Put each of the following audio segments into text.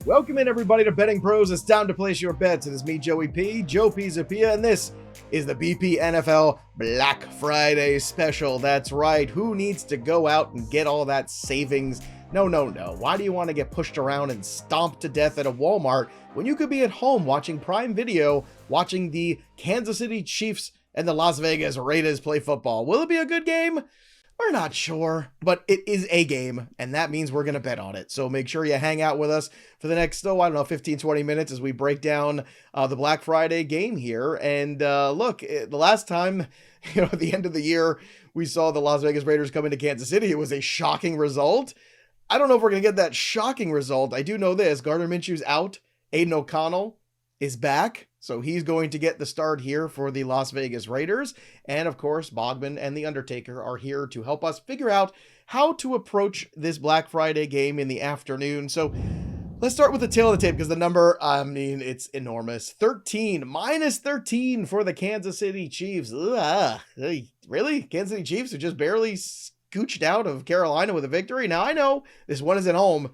Welcome in, everybody, to Betting Pros. It's time to place your bets. It is me, Joey P, Joe Pisapia, and this is the BP NFL Black Friday special. That's right. Who needs to go out and get all that savings? No. Why do you want to get pushed around and stomped to death at a Walmart when you could be at home watching Prime Video, watching the Kansas City Chiefs and the Las Vegas Raiders play football? Will it be a good game? We're not sure, but it is a game, and that means we're going to bet on it. So make sure you hang out with us for the next, 15, 20 minutes as we break down the Black Friday game here. And look, the last time, at the end of the year, we saw the Las Vegas Raiders come into Kansas City, it was a shocking result. I don't know if we're going to get that shocking result. I do know this. Gardner Minshew's out. Aiden O'Connell is back. So he's going to get the start here for the Las Vegas Raiders. And of course, Bogman and The Undertaker are here to help us figure out how to approach this Black Friday game in the afternoon. So let's start with the tail of the tape because the number, it's enormous. 13, minus 13 for the Kansas City Chiefs. Ugh, really? Kansas City Chiefs who just barely scooched out of Carolina with a victory? Now, I know this one is at home,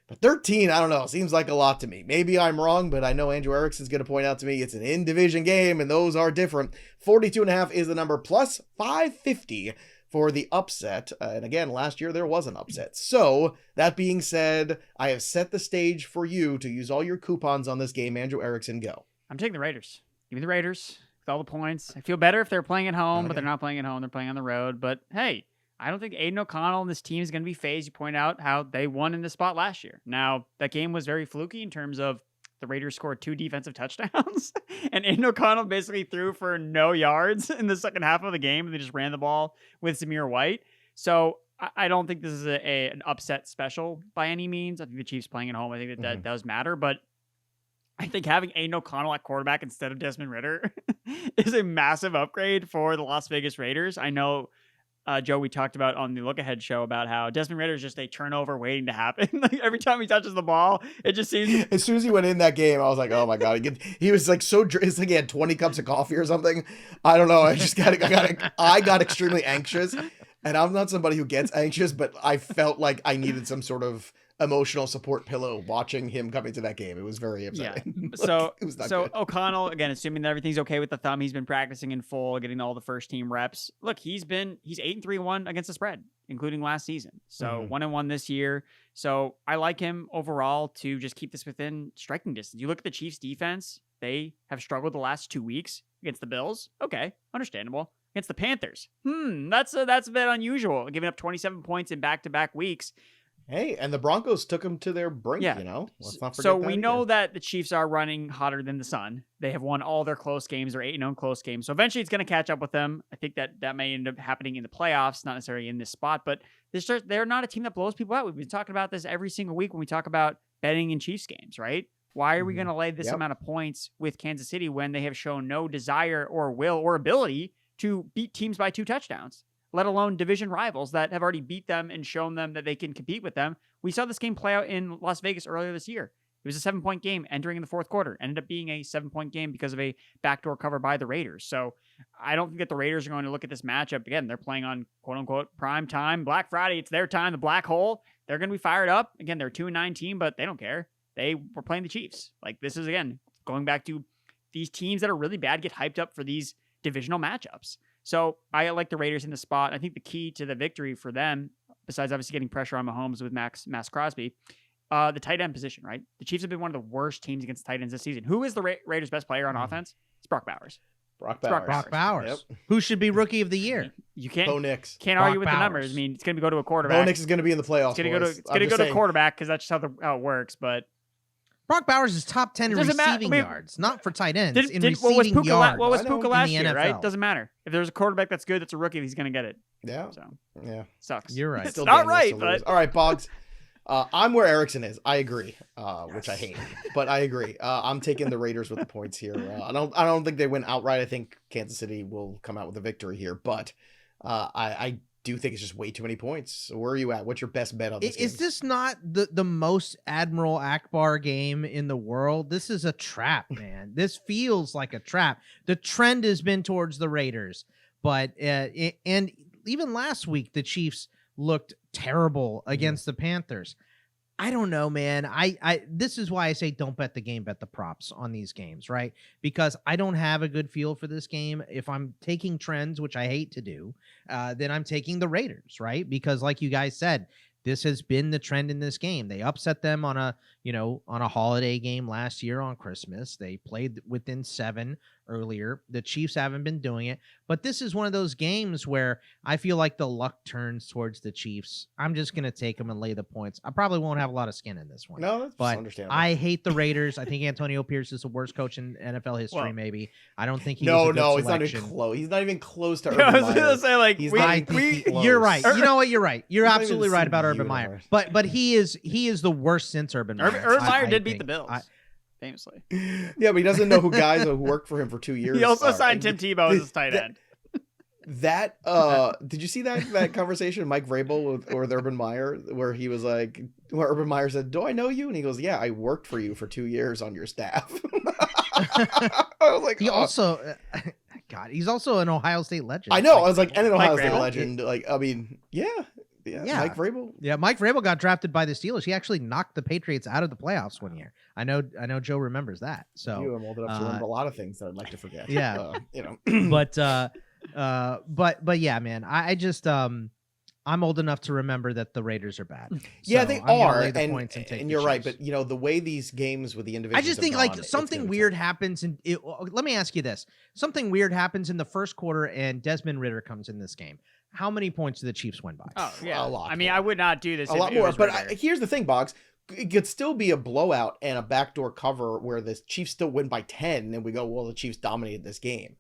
but 13, I don't know, seems like a lot to me. Maybe I'm wrong, but I know Andrew Erickson's going to point out to me it's an in-division game, and those are different. 42.5 is the number, plus 550 for the upset. And again, last year there was an upset. So, that being said, I have set the stage for you to use all your coupons on this game. Andrew Erickson, go. I'm taking the Raiders. Give me the Raiders with all the points. I feel better if they're playing at home, but they're not playing at home. They're playing on the road. But hey, I don't think Aiden O'Connell and this team is going to be phased. You point out how they won in this spot last year. Now, that game was very fluky in terms of the Raiders scored 2 defensive touchdowns, and Aiden O'Connell basically threw for no yards in the second half of the game, and they just ran the ball with Zamir White. So I don't think this is an upset special by any means. I think the Chiefs playing at home, I think that does matter, but I think having Aiden O'Connell at quarterback instead of Desmond Ridder is a massive upgrade for the Las Vegas Raiders. I know, Joe, we talked about on the Look Ahead show about how Desmond Ridder is just a turnover waiting to happen. Like every time he touches the ball, it just seems. As soon as he went in that game, I was like, "Oh my god!" He was like it's like he had 20 cups of coffee or something. I don't know. I got extremely anxious, and I'm not somebody who gets anxious, but I felt like I needed some sort of emotional support pillow watching him come into that game. It was very upsetting. Yeah. It was not so good. O'Connell, again, assuming that everything's okay with the thumb, he's been practicing in full, getting all the first team reps. Look, he's 8-3-1 against the spread, including last season. So 1-1 this year. So I like him overall to just keep this within striking distance. You look at the Chiefs defense, they have struggled the last 2 weeks against the Bills. Okay, understandable. Against the Panthers. That's a bit unusual, giving up 27 points in back-to-back weeks. Hey, and the Broncos took them to their brink, Let's not forget so we know that the Chiefs are running hotter than the sun. They have won all their close games. They're 8-0 close games. So eventually it's going to catch up with them. I think that may end up happening in the playoffs, not necessarily in this spot, but they're not a team that blows people out. We've been talking about this every single week when we talk about betting in Chiefs games, right? Why are we going to lay this amount of points with Kansas City when they have shown no desire or will or ability to beat teams by 2 touchdowns? Let alone division rivals that have already beat them and shown them that they can compete with them. We saw this game play out in Las Vegas earlier this year. It was a 7-point game entering in the fourth quarter. Ended up being a 7-point game because of a backdoor cover by the Raiders. So I don't think that the Raiders are going to look at this matchup. Again, they're playing on quote-unquote prime time. Black Friday, it's their time, the black hole. They're going to be fired up. Again, they're a 2-9 team, but they don't care. They were playing the Chiefs. Like, this is, again, going back to these teams that are really bad get hyped up for these divisional matchups. So I like the Raiders in the spot. I think the key to the victory for them, besides obviously getting pressure on Mahomes with Max Crosby, the tight end position, right? The Chiefs have been one of the worst teams against tight ends this season. Who is the Raiders' best player on offense? It's Brock Bowers. Brock Bowers. Yep. Who should be rookie of the year? You can't. Bo Nix. Can't argue with the numbers. I mean, it's going to go to a quarterback. Bo Nix is going to be in the playoffs. It's going to go to a quarterback because that's just how it works. But Brock Bowers is top 10 in receiving yards, not for tight ends. What was Puka last year, right? Doesn't matter. If there's a quarterback that's good, that's a rookie, he's going to get it. Yeah. So, Sucks. You're right. It's not right, but... All right, Boggs. I'm where Erickson is. I agree, which I hate, but I agree. I'm taking the Raiders with the points here. I don't think they win outright. I think Kansas City will come out with a victory here, but I do think it's just way too many points. So where are you at? What's your best bet on this game? Is this not the most Admiral Akbar game in the world? This is a trap, man. This feels like a trap. The trend has been towards the Raiders, but and even last week the Chiefs looked terrible against the Panthers. I don't know, man. This is why I say don't bet the game, bet the props on these games, right? Because I don't have a good feel for this game. If I'm taking trends, which I hate to do, then I'm taking the Raiders, right? Because like you guys said, this has been the trend in this game. They upset them on a holiday game last year on Christmas. They played within 7 earlier. The Chiefs haven't been doing it, but this is one of those games where I feel like the luck turns towards the Chiefs. I'm just going to take them and lay the points. I probably won't have a lot of skin in this one. No, that's but understandable. I hate the Raiders. I think Antonio Pierce is the worst coach in NFL history, Well, maybe. I don't think he's no, a good he's not selection. even close. He's not even close to I Urban was Meyer. gonna say, like, He's we- not I even think close. you're right. You know what? You're right. You're He's not absolutely even right the about same Urban Meyer. universe. But he is the worst since Urban Meyer. Urban Meyer I did beat think. the Bills, famously. Yeah, but he doesn't know who guys who worked for him for 2 years. He also are. signed And Tim Tebow as his tight end. That did you see that conversation Mike Vrabel with Urban Meyer where he was like, where Urban Meyer said, "Do I know you?" And he goes, "Yeah, I worked for you for 2 years on your staff." I was like, He oh. also, God, he's also an Ohio State legend. I know. I was like, and an Mike Ohio State Vrabel? legend. Like, I mean, yeah, Mike Vrabel. Yeah, Mike Vrabel got drafted by the Steelers. He actually knocked the Patriots out of the playoffs one year. I know Joe remembers that. So, I'm old enough to remember a lot of things that I'd like to forget. Yeah. but yeah, man, I just I'm old enough to remember that the Raiders are bad. Yeah, So they I'm gonna are, lay the and points and take the you're right. Chiefs. But the way these games with the individuals, I just have think gone, like it's something gonna be weird tough. happens let me ask you this. Something weird happens in the first quarter and Desmond Ritter comes in this game. How many points do the Chiefs win by? Oh yeah, A lot I mean, more. I would not do this. A if lot it more. was But Ritter. here's the thing, Boggs. It could still be a blowout and a backdoor cover where the Chiefs still win by 10, and we go, well, the Chiefs dominated this game.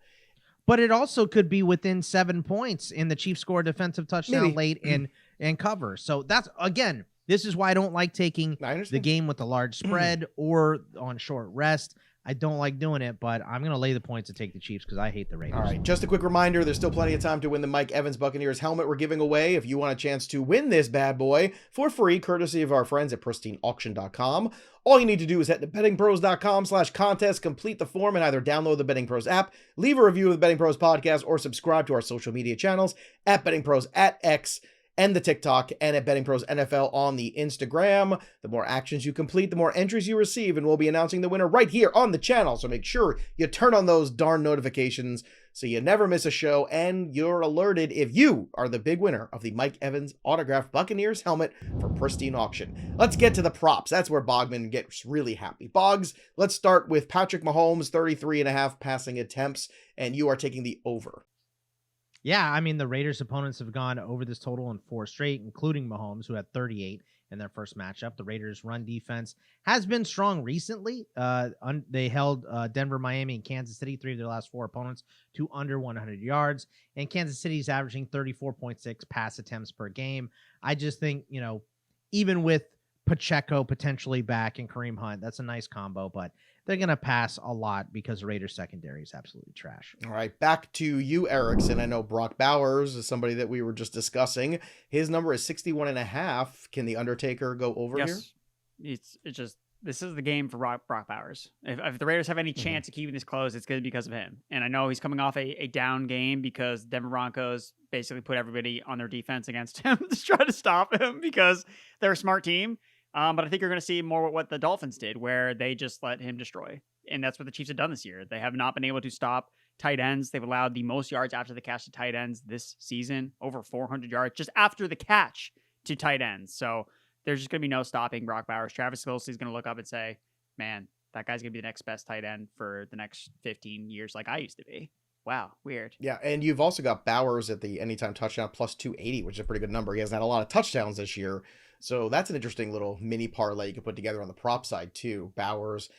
But it also could be within 7 points and the Chiefs score a defensive touchdown late and cover. So that's, again, this is why I don't like taking I the understand. game with a large spread or on short rest. I don't like doing it, but I'm going to lay the points to take the Chiefs because I hate the Raiders. All right, just a quick reminder, there's still plenty of time to win the Mike Evans Buccaneers helmet we're giving away. If you want a chance to win this bad boy for free, courtesy of our friends at pristineauction.com, all you need to do is head to bettingpros.com/contest, complete the form, and either download the Betting Pros app, leave a review of the Betting Pros podcast, or subscribe to our social media channels at Betting Pros at X and the TikTok, and at Betting Pros NFL on the Instagram. The more actions you complete, the more entries you receive, and we'll be announcing the winner right here on the channel. So make sure you turn on those darn notifications so you never miss a show, and you're alerted if you are the big winner of the Mike Evans autographed Buccaneers helmet for Pristine Auction. Let's get to the props. That's where Bogman gets really happy. Boggs, let's start with Patrick Mahomes, 33.5 passing attempts, and you are taking the over. Yeah, I mean, the Raiders' opponents have gone over this total in 4 straight, including Mahomes, who had 38 in their first matchup. The Raiders' run defense has been strong recently. They held Denver, Miami, and Kansas City, 3 of their last 4 opponents, to under 100 yards. And Kansas City's averaging 34.6 pass attempts per game. I just think, even with Pacheco potentially back and Kareem Hunt, that's a nice combo, but they're going to pass a lot because the Raiders secondary is absolutely trash. All right, back to you, Erickson. I know Brock Bowers is somebody that we were just discussing. His number is 61.5. Can the Undertaker go over here? It's just, this is the game for Brock Bowers. If the Raiders have any chance of keeping this close, it's going to be because of him. And I know he's coming off a down game because Denver Broncos basically put everybody on their defense against him to try to stop him because they're a smart team. But I think you're going to see more what the Dolphins did, where they just let him destroy. And that's what the Chiefs have done this year. They have not been able to stop tight ends. They've allowed the most yards after the catch to tight ends this season, over 400 yards just after the catch to tight ends. So there's just going to be no stopping Brock Bowers. Travis Kelce is going to look up and say, man, that guy's going to be the next best tight end for the next 15 years like I used to be. Wow, weird. Yeah, and you've also got Bowers at the anytime touchdown plus 280, which is a pretty good number. He hasn't had a lot of touchdowns this year. So that's an interesting little mini parlay you can put together on the prop side too. Bowers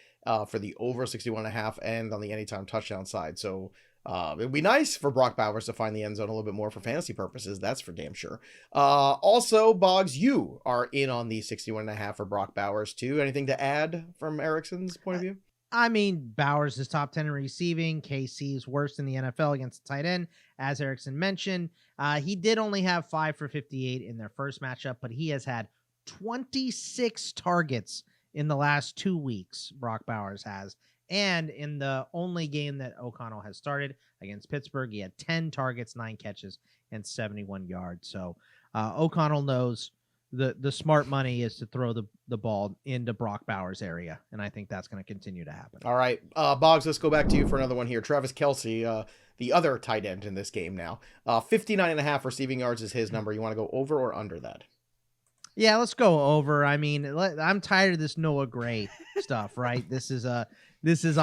for the over 61.5 and on the anytime touchdown side. So it'd be nice for Brock Bowers to find the end zone a little bit more for fantasy purposes. That's for damn sure. Also, Boggs, you are in on the 61.5 for Brock Bowers too. Anything to add from Erickson's point of view? I mean, Bowers is top 10 in receiving. KC is worst in the NFL against the tight end, as Erickson mentioned. He did only have 5 for 58 in their first matchup, but he has had 26 targets in the last 2 weeks, Brock Bowers has. And in the only game that O'Connell has started against Pittsburgh, he had 10 targets, 9 catches, and 71 yards. So O'Connell knows the smart money is to throw the ball into Brock Bowers' area, and I think that's going to continue to happen. All right, Boggs, let's go back to you for another one here. Travis Kelce, the other tight end in this game now. 59.5 receiving yards is his number. You want to go over or under that? Yeah, let's go over. I mean, I'm tired of this Noah Gray stuff, right? This is a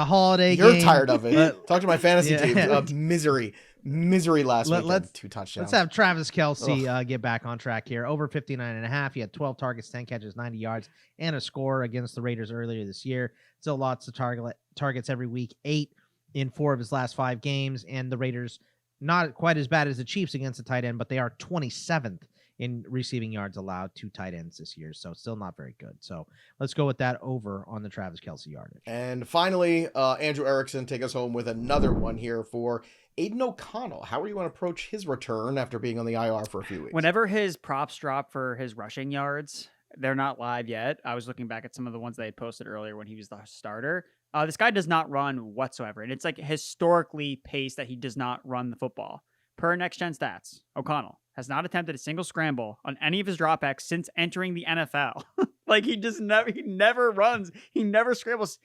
holiday game. You're tired of it. Talk to my fantasy team. Misery last week. Let's 2 touchdowns. Let's have Travis Kelce get back on track here. Over 59.5. He had 12 targets, 10 catches, 90 yards, and a score against the Raiders earlier this year. Still lots of targets every week. 8 in 4 of his last 5 games, and the Raiders not quite as bad as the Chiefs against the tight end, but they are 27th in receiving yards allowed to tight ends this year. So still not very good. So let's go with that over on the Travis Kelce yardage. And finally, Andrew Erickson, take us home with another one here for Aiden O'Connell. How are you going to approach his return after being on the IR for a few weeks? Whenever his props drop for his rushing yards, they're not live yet. I was looking back at some of the ones they had posted earlier when he was the starter. This guy does not run whatsoever. And it's like historically paced that he does not run the football. Per Next Gen Stats, O'Connell has not attempted a single scramble on any of his dropbacks since entering the NFL. Like he never runs. He never scrambles.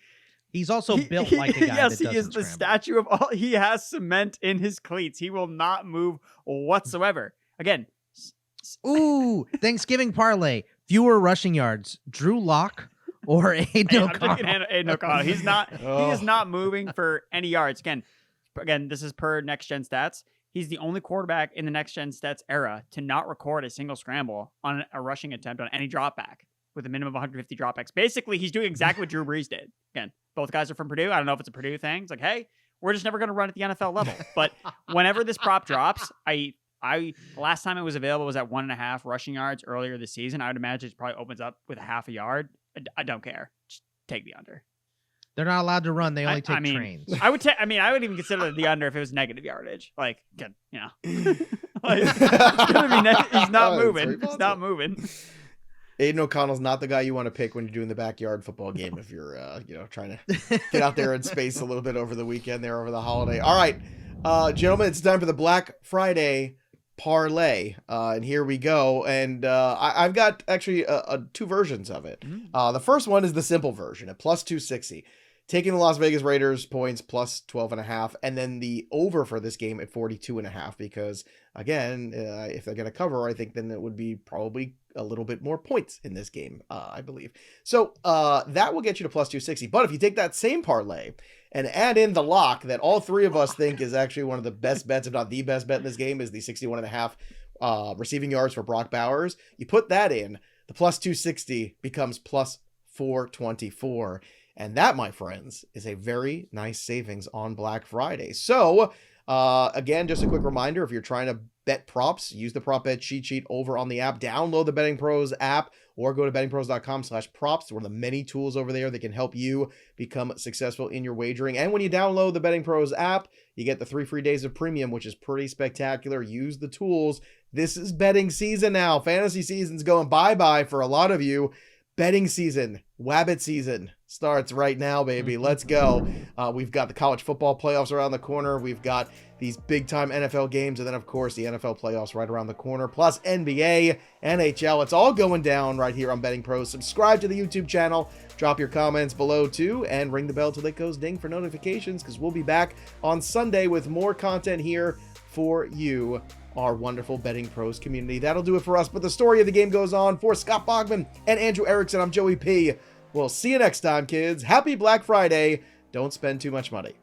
He's also built like a guy yes, that doesn't he is the scramble. statue of all. He has cement in his cleats. He will not move whatsoever. Again. Ooh, Thanksgiving parlay. Fewer rushing yards. Drew Lock or Aiden O'Connell? I'm thinking Aiden O'Connell. He is not moving for any yards. Again, this is per Next Gen Stats. He's the only quarterback in the Next Gen Stats era to not record a single scramble on a rushing attempt on any dropback with a minimum of 150 dropbacks. Basically, he's doing exactly what Drew Brees did. Again, both guys are from Purdue. I don't know if it's a Purdue thing. It's like, hey, we're just never going to run at the NFL level. But whenever this prop drops, I last time it was available was at 1.5 rushing yards earlier this season. I would imagine it probably opens up with a half a yard. I don't care. Just take the under. They're not allowed to run. They only take trains. I would even consider the under if it was negative yardage. Like, good, like, it's gonna be he's not moving. It's not moving. Aiden O'Connell's not the guy you want to pick when you're doing the backyard football game if you're trying to get out there in space a little bit over the weekend there over the holiday. All right, gentlemen, it's time for the Black Friday parlay, and here we go. And I've got actually 2 versions of it. The first one is the simple version at plus 260. Taking the Las Vegas Raiders points plus 12.5, and then the over for this game at 42.5, because again, if they're going to cover, I think then it would be probably a little bit more points in this game, I believe. So that will get you to plus 260. But if you take that same parlay and add in the lock that all 3 of us think is actually one of the best bets, if not the best bet in this game, is the 61.5 receiving yards for Brock Bowers. You put that in, the plus 260 becomes plus 424. And that, my friends, is a very nice savings on Black Friday. So, again, just a quick reminder, if you're trying to bet props, use the prop bet cheat sheet over on the app. Download the BettingPros app or go to bettingpros.com/props. One of the many tools over there that can help you become successful in your wagering. And when you download the BettingPros app, you get the 3 free days of premium, which is pretty spectacular. Use the tools. This is betting season now. Fantasy season's going bye-bye for a lot of you. Betting season, Wabbit season starts right now, baby. Let's go. We've got the college football playoffs around the corner. We've got these big-time NFL games, and then, of course, the NFL playoffs right around the corner, plus NBA, NHL. It's all going down right here on Betting Pros. Subscribe to the YouTube channel. Drop your comments below, too, and ring the bell till it goes ding for notifications, because we'll be back on Sunday with more content here for you, our wonderful Betting Pros community. That'll do it for us, but the story of the game goes on. For Scott Bogman and Andrew Erickson, I'm Joey P. We'll see you next time, kids. Happy Black Friday. Don't spend too much money.